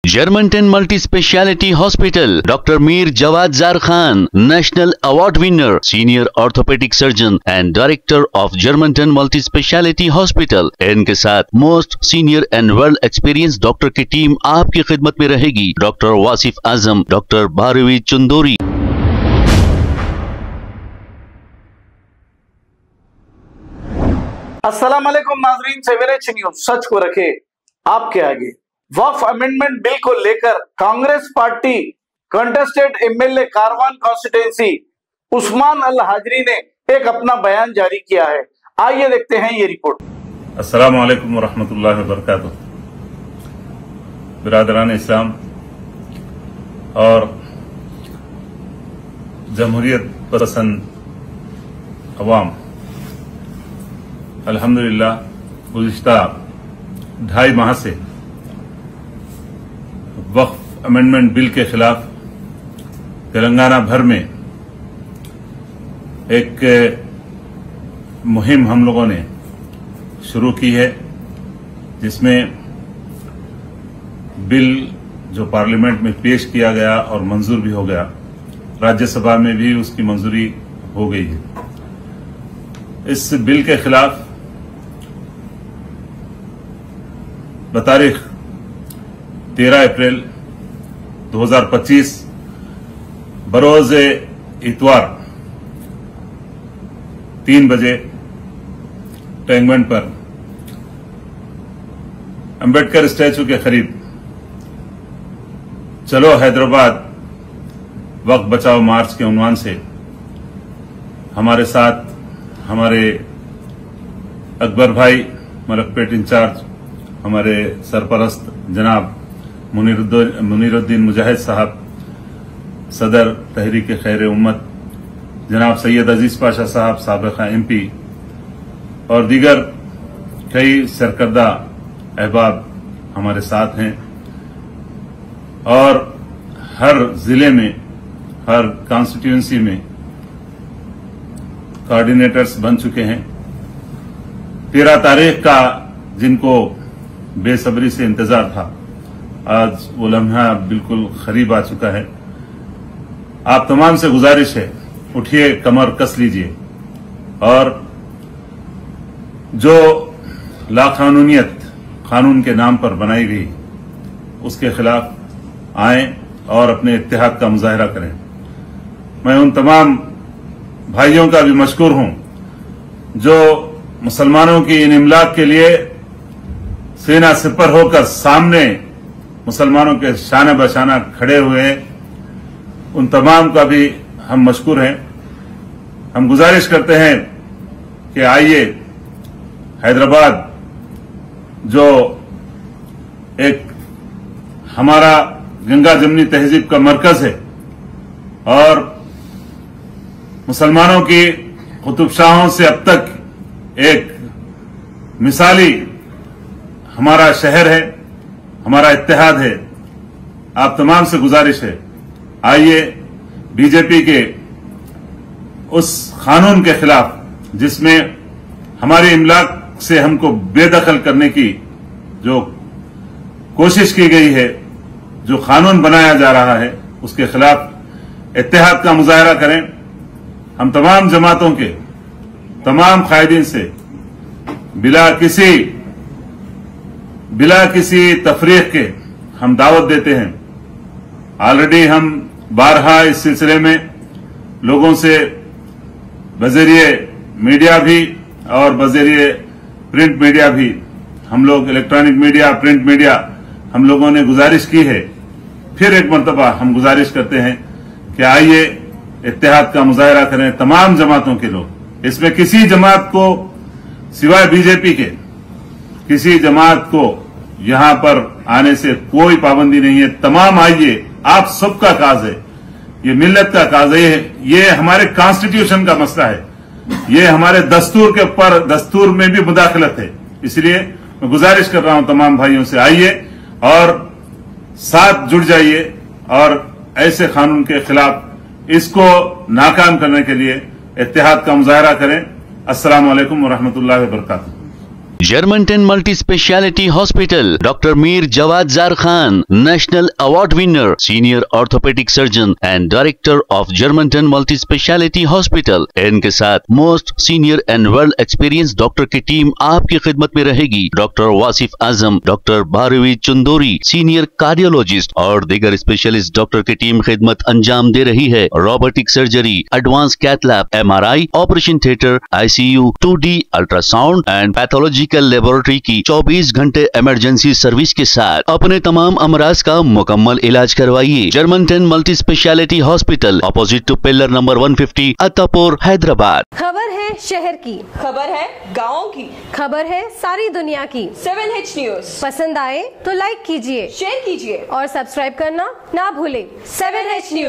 Germanton multi speciality hospital, doctor Mir Jawad Jar Khan, national award winner, senior orthopaedic surgeon and director of Germanton multi speciality hospital. इनके साथ most senior and world experience doctor की team आपकी खिदमत में रहेगी। Doctor Wasif Azam, doctor Bharvi Chandori. अस्सलाम वालेकुम नाजरीन, सवेरे न्यूज सच को रखे आपके आगे। वक्फ अमेंडमेंट बिल को लेकर Congress party contested MLA Karwan constituency Usman अल हाजरी ने एक अपना बयान जारी किया है। आइए देखते हैं ये रिपोर्ट। अस्सलामु अलैकुम वरहमतुल्लाहि वबरकातुहू। बिरादरान इस्लाम और जमहूरियत पसंद अवाम, अल्हम्दुलिल्लाह गुज़िश्ता 2.5 माह से वक्फ अमेंडमेंट बिल के खिलाफ तेलंगाना भर में एक मुहिम हम लोगों ने शुरू की है, जिसमें बिल जो पार्लियामेंट में पेश किया गया और मंजूर भी हो गया, राज्यसभा में भी उसकी मंजूरी हो गई है। इस बिल के खिलाफ बतारीख 13 अप्रैल 2025 बरोज इतवार 3 बजे टैंकबंड पर अंबेडकर स्टैचू के करीब चलो हैदराबाद वक्त बचाओ मार्च के उन्वान से हमारे साथ हमारे अकबर भाई मलकपेट इंचार्ज, हमारे सरपरस्त जनाब मुनीरुद्दीन मुजाहिद साहब, सदर तहरीक खैर उम्मत जनाब सैयद अजीज पाशा साहब साबिक़ा एमपी और दीगर कई सरकर्दा अहबाब हमारे साथ हैं और हर जिले में, हर कॉन्स्टिट्यूंसी में कोऑर्डिनेटर्स बन चुके हैं। 13 तारीख का जिनको बेसब्री से इंतजार था, आज वो लम्हा बिल्कुल करीब आ चुका है। आप तमाम से गुजारिश है, उठिए, कमर कस लीजिए और जो लाकानूनियत कानून के नाम पर बनाई गई उसके खिलाफ आए और अपने इत्तेहाद का मुजाहरा करें। मैं उन तमाम भाइयों का भी मशकूर हूं जो मुसलमानों की इन इमलाक के लिए सेना सिपर होकर सामने मुसलमानों के शाना बशाना खड़े हुए। उन तमाम का भी हम मशकूर हैं। हम गुजारिश करते हैं कि आइए, हैदराबाद जो एक हमारा गंगा जमनी तहजीब का मरकज है और मुसलमानों की कुतुबशाहों से अब तक एक मिसाली हमारा शहर है, हमारा इत्तेहाद है। आप तमाम से गुजारिश है, आइए बीजेपी के उस कानून के खिलाफ जिसमें हमारी इमलाक से हमको बेदखल करने की जो कोशिश की गई है, जो कानून बनाया जा रहा है, उसके खिलाफ इत्तेहाद का मुजाहरा करें। हम तमाम जमातों के तमाम कायदीन से बिला किसी तफरीक के हम दावत देते हैं। ऑलरेडी हम बारहा इस सिलसिले में लोगों से बजरिए मीडिया भी और बजरिए प्रिंट मीडिया भी, हम लोग इलेक्ट्रॉनिक मीडिया, प्रिंट मीडिया, हम लोगों ने गुजारिश की है। फिर एक मरतबा हम गुजारिश करते हैं कि आइए इत्तेहाद का मुजाहरा करें तमाम जमातों के लोग। इसमें किसी जमात को सिवाय बीजेपी के किसी जमात को यहां पर आने से कोई पाबंदी नहीं है। तमाम आइए, आप सबका काज है, ये मिल्लत का काज है, ये हमारे कॉन्स्टिट्यूशन का मसला है, ये हमारे दस्तूर के ऊपर, दस्तूर में भी मुदाखलत है। इसलिए मैं गुजारिश कर रहा हूं तमाम भाइयों से, आइए और साथ जुड़ जाइए और ऐसे कानून के खिलाफ इसको नाकाम करने के लिए इत्तेहाद का मुजाहरा करें। अस्सलामु अलैकुम वरहमतुल्लाहि वबरकातुहू। Germanton multi speciality hospital, doctor Mir Jawad Jar Khan, national award winner, senior orthopaedic surgeon and director of Germanton multi speciality hospital. इनके साथ most senior and well experience doctor की टीम आपकी खिदमत में रहेगी। Doctor Wasif Azam, doctor Bharvi Chandori, senior cardiologist और दीगर स्पेशलिस्ट डॉक्टर की टीम खिदमत अंजाम दे रही है। Robotic surgery, advance cath lab, MRI, operation theatre, ICU, 2D ultrasound and pathological laboratory की 24 घंटे इमरजेंसी सर्विस के साथ अपने तमाम अमराज का मुकम्मल इलाज करवाइए। Germanten multi speciality hospital, opposite to pillar number 150, Attapur, Hyderabad. खबर है शहर की, खबर है गाँव की, खबर है सारी दुनिया की। 7H न्यूज पसंद आए तो लाइक कीजिए, शेयर कीजिए और सब्सक्राइब करना ना भूलें। 7H news.